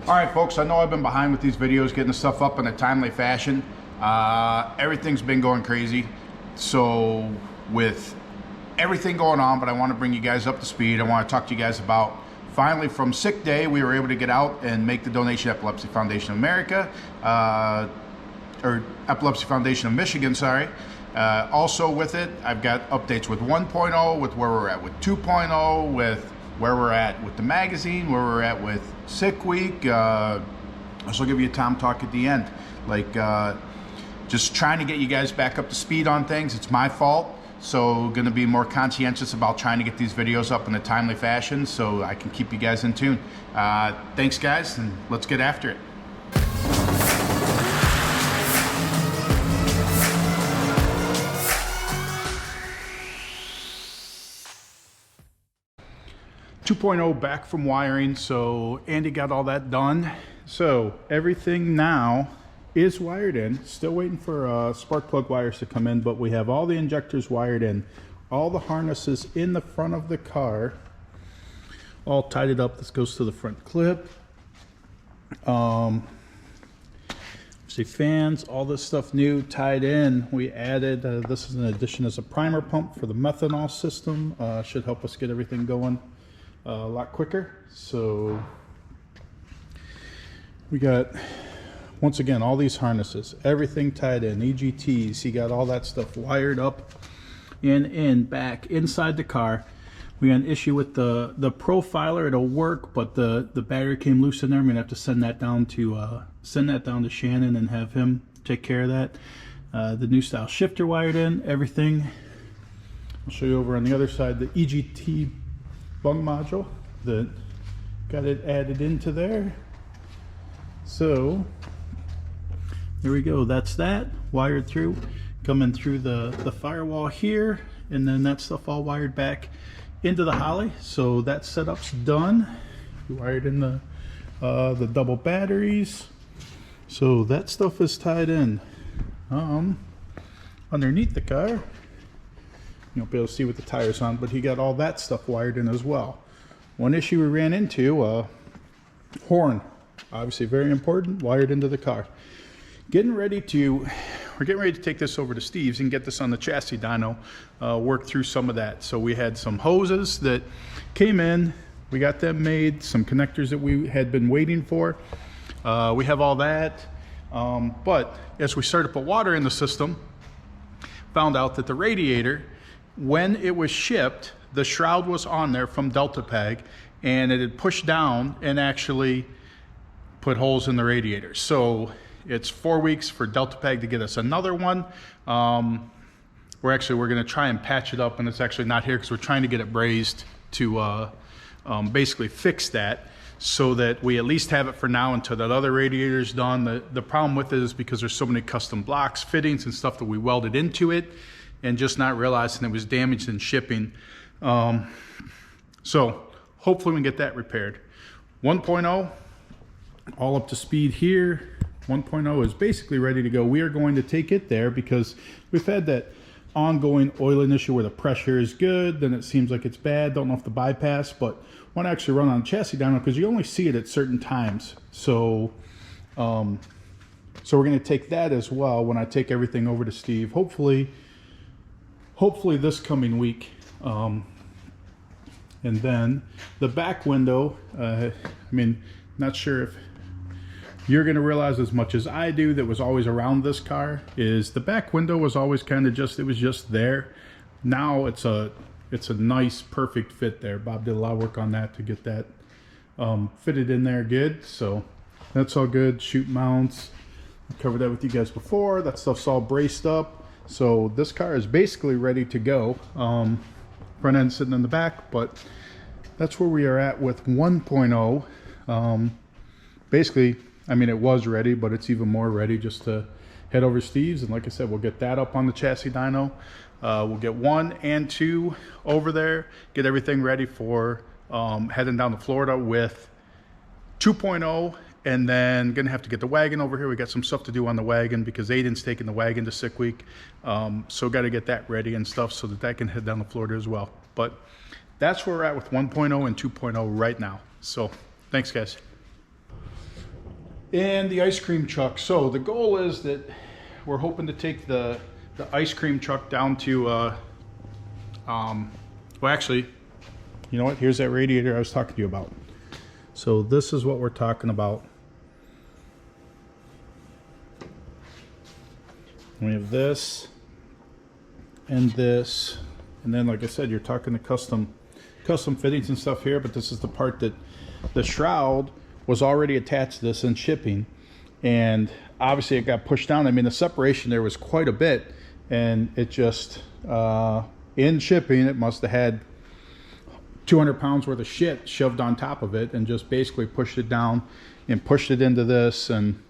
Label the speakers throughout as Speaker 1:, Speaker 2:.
Speaker 1: All right, folks, I know I've been behind with these videos, getting the stuff up in a timely fashion. Everything's been going crazy. So with everything going on, but I want to bring you guys up to speed. I want to talk to you guys about finally from sick day, we were able to get out and make the donation to Epilepsy Foundation of America, or Epilepsy Foundation of Michigan, sorry. Also with it, I've got updates with 1.0, with where we're at with 2.0, with where we're at with the magazine, where we're at with sick week. Also give you a Tom talk at the end. Like, just trying to get you guys back up to speed on things. It's my fault. So gonna be more conscientious about trying to get these videos up in a timely fashion so I can keep you guys in tune. Thanks guys, and let's get after it. .0 back from wiring, so Andy got all that done. So everything now is wired in. Still waiting for spark plug wires to come in, but we have all the injectors wired in. All the harnesses in the front of the car, all tied up. This goes to the front clip. See, fans, all this stuff new, tied in. We added, this is an addition as a primer pump for the methanol system. Should help us get everything going a lot quicker. So we got, once again, all these harnesses, everything tied in, EGTs. He got all that stuff wired up in, back, inside the car. We got an issue with the profiler. It'll work, but the battery came loose in there. I'm gonna have to send that down to Shannon and have him take care of that. The new style shifter wired in, everything. I'll show you over on the other side, the EGT bung module that got it added into there. So there we go, that's that wired through, coming through the firewall here, and then that stuff all wired back into the Holly. So that setup's done. We wired in the double batteries, so that stuff is tied in. Underneath the car, you won't be able to see with the tires on, but he got all that stuff wired in as well. One issue we ran into, horn, obviously very important, wired into the car. We're getting ready to take this over to Steve's and get this on the chassis dyno, work through some of that. So we had some hoses that came in, we got them made, some connectors that we had been waiting for. We have all that, but as we started to put water in the system, found out that the radiator, when it was shipped, the shroud was on there from Delta Pag, and it had pushed down and actually put holes in the radiator. So it's 4 weeks for Delta Pag to get us another one. We're gonna try and patch it up, and it's actually not here because we're trying to get it brazed to basically fix that, so that we at least have it for now until that other radiator is done. The problem with it is because there's so many custom blocks, fittings, and stuff that we welded into it, and just not realizing it was damaged in shipping. So hopefully we can get that repaired. 1.0, all up to speed here. 1.0 is basically ready to go. We are going to take it there because we've had that ongoing oiling issue where the pressure is good, then it seems like it's bad. Don't know if the bypass, but want to actually run on chassis dyno because you only see it at certain times. So we're going to take that as well when I take everything over to Steve. Hopefully this coming week. And then the back window, I mean, not sure if you're going to realize as much as I do that was always around this car, is the back window was always kind of just, it was just there. Now it's a nice, perfect fit there. Bob did a lot of work on that to get that fitted in there good. So that's all good. Chute mounts, I covered that with you guys before. That stuff's all braced up. So this car is basically ready to go. Front end sitting in the back, but that's where we are at with 1.0. Basically, I mean, it was ready, but it's even more ready just to head over to Steve's. And like I said, we'll get that up on the chassis dyno. We'll get 1 and 2 over there, get everything ready for heading down to Florida with 2.0. And then gonna have to get the wagon over here. We got some stuff to do on the wagon because Aiden's taking the wagon to sick week. So got to get that ready and stuff so that can head down to Florida as well. But that's where we're at with 1.0 and 2.0 right now. So thanks guys. And the ice cream truck. So the goal is that we're hoping to take the ice cream truck down to, well actually, you know what? Here's that radiator I was talking to you about. So this is what we're talking about. We have this and this, and then like I said, you're talking the custom fittings and stuff here, but this is the part that the shroud was already attached to this in shipping, and obviously it got pushed down. I mean, the separation there was quite a bit, and it just in shipping it must have had 200 pounds worth of shit shoved on top of it and just basically pushed it down and pushed it into this. And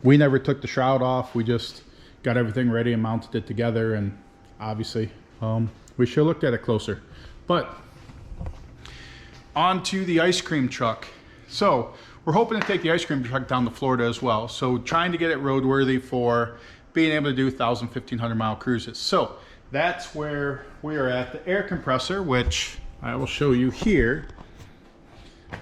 Speaker 1: we never took the shroud off. We just got everything ready and mounted it together, and obviously we should have looked at it closer. But on to the ice cream truck. So we're hoping to take the ice cream truck down to Florida as well. So trying to get it roadworthy for being able to do 1,000, 1,500 mile cruises. So that's where we are at. The air compressor, which I will show you here.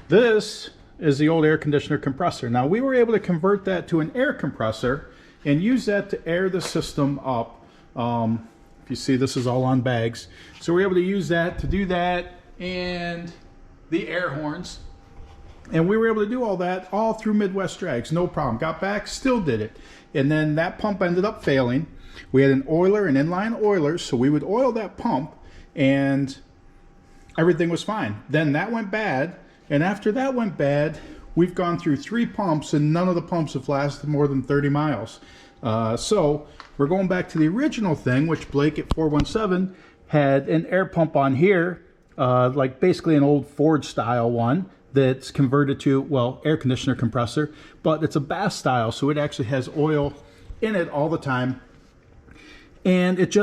Speaker 1: This is the old air conditioner compressor. Now we were able to convert that to an air compressor and use that to air the system up. If you see, this is all on bags. So we're able to use that to do that, and the air horns. And we were able to do all that all through Midwest Drags, no problem. Got back, still did it. And then that pump ended up failing. We had an oiler, an inline oiler, so we would oil that pump and everything was fine. Then that went bad, and after that went bad, we've gone through 3 pumps and none of the pumps have lasted more than 30 miles. So we're going back to the original thing, which Blake at 417 had an air pump on here, like basically an old Ford style one that's converted to, well, air conditioner compressor, but it's a bath style, so it actually has oil in it all the time. And it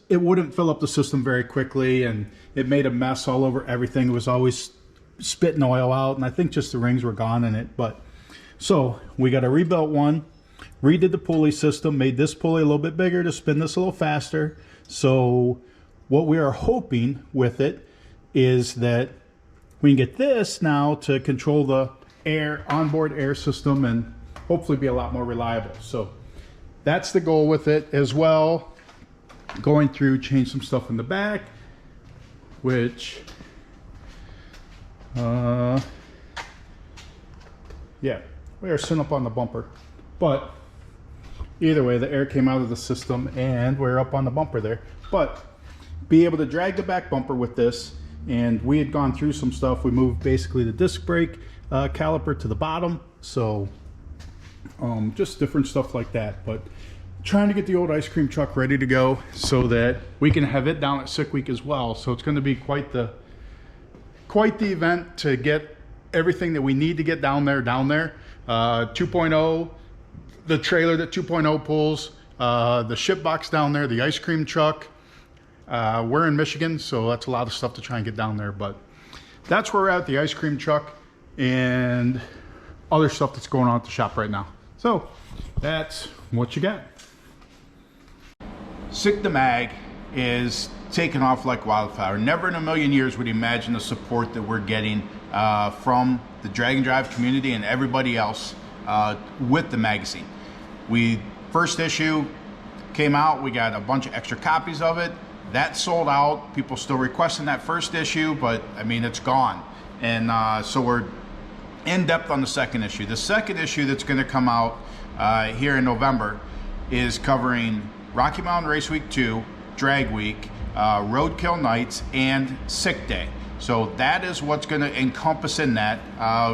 Speaker 1: wouldn't fill up the system very quickly, and it made a mess all over everything. It was always spitting oil out, and I think just the rings were gone in it. But so we got a rebuilt one, redid the pulley system, made this pulley a little bit bigger to spin this a little faster. So what we are hoping with it is that we can get this now to control the onboard air system and hopefully be a lot more reliable. So that's the goal with it as well. Going through, change some stuff in the back, which yeah, we are sitting up on the bumper, but either way, the air came out of the system and we're up on the bumper there. But be able to drag the back bumper with this, and we had gone through some stuff. We moved basically the disc brake caliper to the bottom, so just different stuff like that. But trying to get the old ice cream truck ready to go so that we can have it down at Sick Week as well. So it's going to be quite the event to get everything that we need to get down there. 2.0, the trailer that 2.0 pulls, the ship box down there, the ice cream truck. We're in Michigan, so that's a lot of stuff to try and get down there, but that's where we're at, the ice cream truck and other stuff that's going on at the shop right now. So that's what you got. Sick the Mag is taking off like wildfire. Never in a million years would you imagine the support that we're getting from the drag and drive community and everybody else with the magazine. First issue came out, we got a bunch of extra copies of it. That sold out. People still requesting that first issue, but I mean, it's gone. And so we're in depth on the second issue. The second issue that's going to come out here in November is covering Rocky Mountain Race Week 2, Drag Week, Roadkill Nights, and Sick Day. So that is what's going to encompass in that.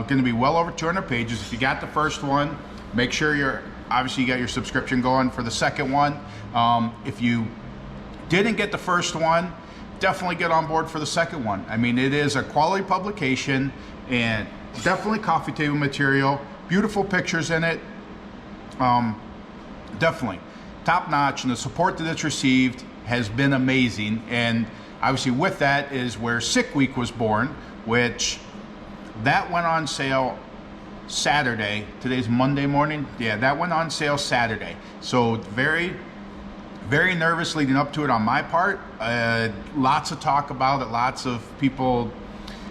Speaker 1: Going to be well over 200 pages. If you got the first one, make sure obviously you got your subscription going for the second one. If you didn't get the first one, definitely get on board for the second one. I mean, it is a quality publication and definitely coffee table material, beautiful pictures in it. Definitely top notch, and the support that it's received has been amazing. And obviously with that is where Sick Week was born, which that went on sale Saturday. Today's Monday morning. Yeah, that went on sale Saturday. So very nervous leading up to it on my part. Lots of talk about it, lots of people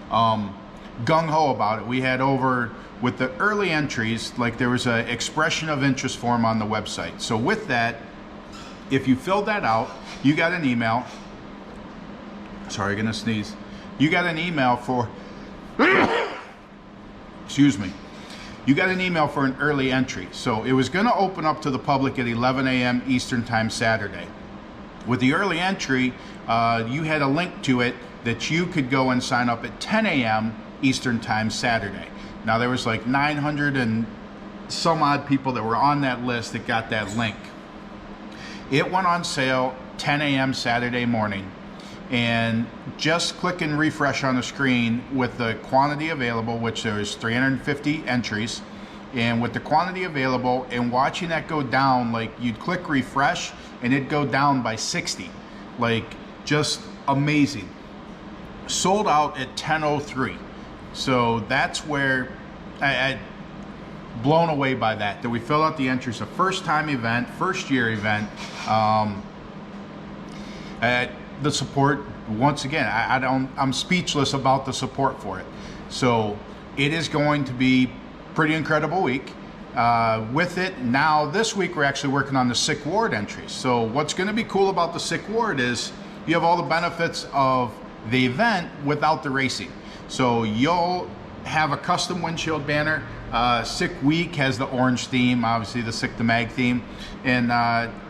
Speaker 1: gung-ho about it. We had over with the early entries, like there was an expression of interest form on the website. So with that, if you filled that out, you got an email. Sorry, I'm gonna sneeze. You got an email for, excuse me. You got an email for an early entry. So it was gonna open up to the public at 11 a.m. Eastern time Saturday. With the early entry, you had a link to it that you could go and sign up at 10 a.m. Eastern time Saturday. Now there was like 900 and some odd people that were on that list that got that link. It went on sale 10 a.m. Saturday morning, and just click and refresh on the screen with the quantity available, which there's 350 entries, and with the quantity available and watching that go down, like you'd click refresh and it'd go down by 60, like just amazing. Sold out at 10:03. So that's where I blown away by that we filled out the entries. A first time event, first year event. The support, once again, I'm speechless about the support for it. So it is going to be pretty incredible week. With it, now this week we're actually working on the sick ward entries. So what's going to be cool about the sick ward is you have all the benefits of the event without the racing. So you'll have a custom windshield banner. Sick Week has the orange theme, obviously the Sick to Mag theme, and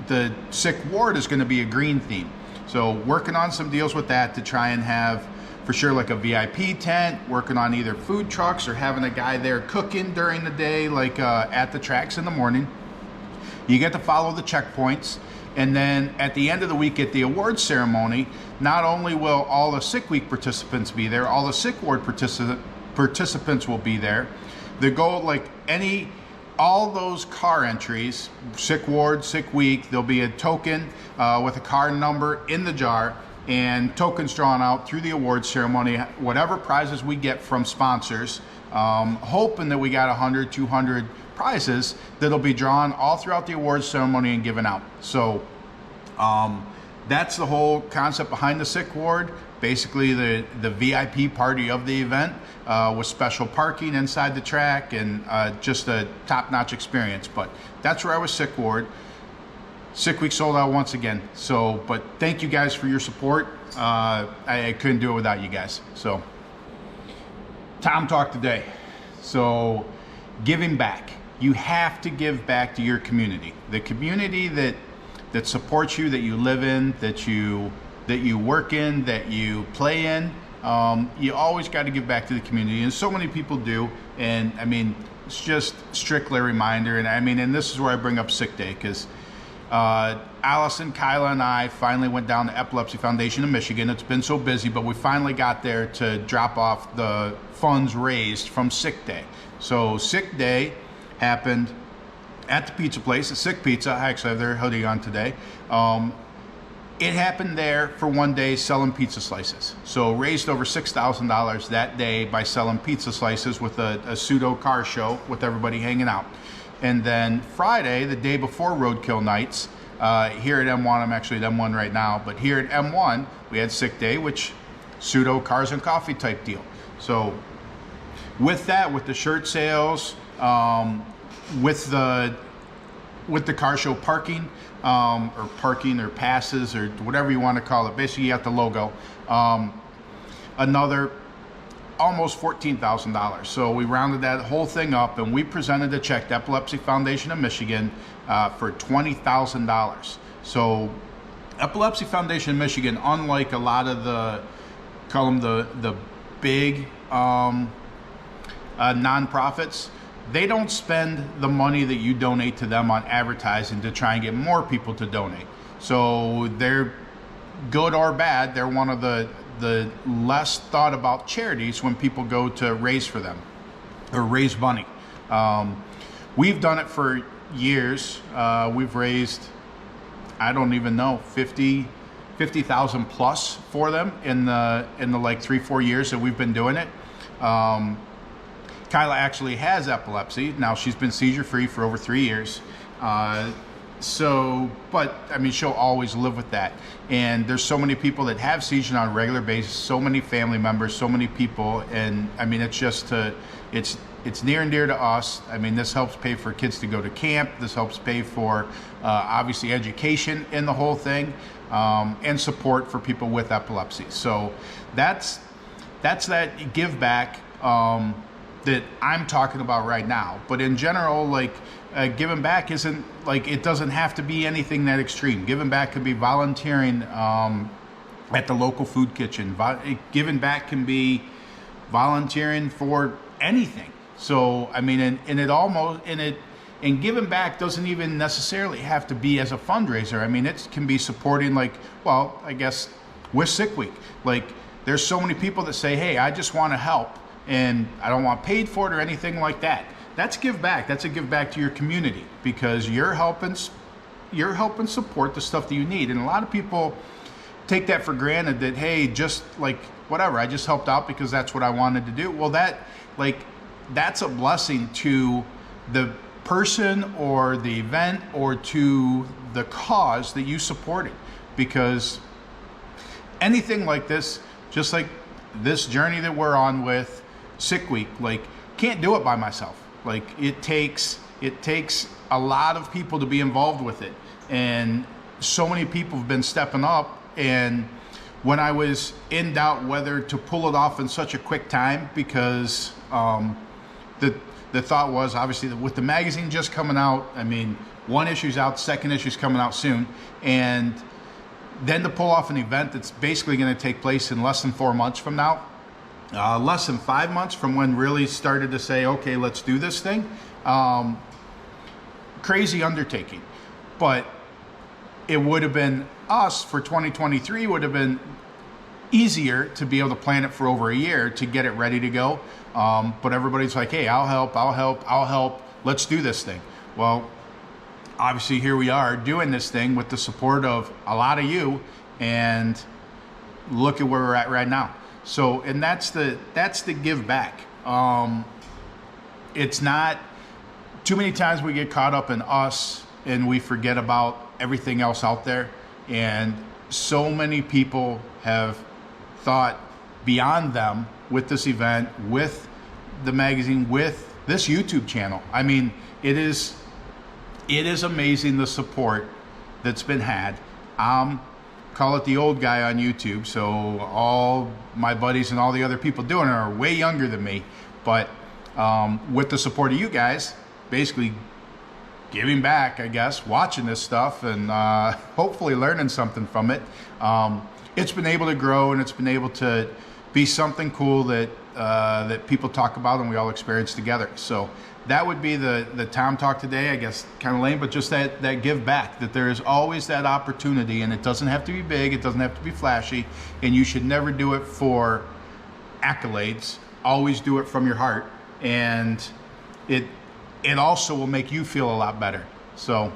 Speaker 1: the Sick Ward is going to be a green theme. So working on some deals with that to try and have for sure like a VIP tent, working on either food trucks or having a guy there cooking during the day, like at the tracks in the morning. You get to follow the checkpoints. And then at the end of the week at the awards ceremony, not only will all the Sick Week participants be there, all the Sick Ward participants will be there. The goal, like all those car entries, Sick Ward, Sick Week, there'll be a token with a car number in the jar and tokens drawn out through the awards ceremony, whatever prizes we get from sponsors, hoping that we got 100, 200 prizes that'll be drawn all throughout the awards ceremony and given out. So that's the whole concept behind the Sick Ward. Basically the VIP party of the event with special parking inside the track and just a top-notch experience. But that's where I was Sick Ward. Sick Week sold out once again. So, but thank you guys for your support. I couldn't do it without you guys. So, Tom Talk today. So, giving back. You have to give back to your community. The community that supports you, that you live in, that you work in, that you play in. You always got to give back to the community, and so many people do. And I mean, it's just strictly a reminder. And I mean, and this is where I bring up Sick Day, because Allison, Kyla, and I finally went down to Epilepsy Foundation of Michigan. It's been so busy, but we finally got there to drop off the funds raised from Sick Day. So Sick Day happened at the pizza place, at Sick Pizza. I actually have their hoodie on today. It happened there for one day selling pizza slices. So raised over $6,000 that day by selling pizza slices with a pseudo car show with everybody hanging out. And then Friday, the day before Roadkill Nights, here at M1, I'm actually at M1 right now, but here at M1, we had Sick Day, which pseudo cars and coffee type deal. So with that, with the shirt sales, with the car show parking, or passes, or whatever you want to call it. Basically, you got the logo. Another almost $14,000. So we rounded that whole thing up, and we presented a check to Epilepsy Foundation of Michigan for $20,000. So Epilepsy Foundation of Michigan, unlike a lot of the big nonprofits, they don't spend the money that you donate to them on advertising to try and get more people to donate. So they're good or bad. They're one of the less thought about charities when people go to raise for them or raise money. We've done it for years. We've raised, I don't even know, 50,000 plus for them in the like 3-4 years that we've been doing it. Kyla actually has epilepsy. Now she's been seizure free for over 3 years. But I mean, she'll always live with that. And there's so many people that have seizures on a regular basis, so many family members, so many people. And I mean, it's just, it's it's near and dear to us. I mean, this helps pay for kids to go to camp. This helps pay for obviously education in the whole thing, and support for people with epilepsy. So that's that give back that I'm talking about right now. But in general, like giving back isn't like, it doesn't have to be anything that extreme. Giving back could be volunteering at the local food kitchen. Giving back can be volunteering for anything. So I mean, and giving back doesn't even necessarily have to be as a fundraiser. I mean, it can be supporting, like, well, I guess with Sick Week. Like, there's so many people that say, hey, I just want to help and I don't want paid for it or anything like that. That's give back. That's a give back to your community, because you're helping support the stuff that you need. And a lot of people take that for granted, that, hey, just like whatever, I just helped out because that's what I wanted to do. Well, that's a blessing to the person or the event or to the cause that you supported, because anything like this, just like this journey that we're on with Sick Week, like, can't do it by myself. Like, it takes a lot of people to be involved with it, and so many people have been stepping up. And when I was in doubt whether to pull it off in such a quick time, because the thought was, obviously, with the magazine just coming out, I mean, one issue's out, second issue's coming out soon, and then to pull off an event that's basically going to take place in less than 4 months from now, less than 5 months from when really started to say, okay, let's do this thing. Crazy undertaking. But it would have been, us for 2023 would have been easier to be able to plan it for over a year to get it ready to go. But everybody's like, hey, I'll help. Let's do this thing. Well, obviously here we are doing this thing with the support of a lot of you, and look at where we're at right now. So, and that's the give back. It's not, too many times we get caught up in us and we forget about everything else out there. And so many people have thought beyond them with this event, with the magazine, with this YouTube channel. I mean, it is amazing the support that's been had. Call it the old guy on YouTube, so all my buddies and all the other people doing it are way younger than me. But with the support of you guys, basically giving back, I guess, watching this stuff and hopefully learning something from it, it's been able to grow, and it's been able to be something cool that that people talk about and we all experience together. So that would be the Tom Talk today. I guess kind of lame, but just that give back, that there is always that opportunity, and it doesn't have to be big, it doesn't have to be flashy, and you should never do it for accolades. Always do it from your heart, and it also will make you feel a lot better. So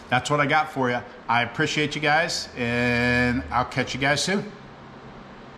Speaker 1: that's what I got for you. I appreciate you guys, and I'll catch you guys soon.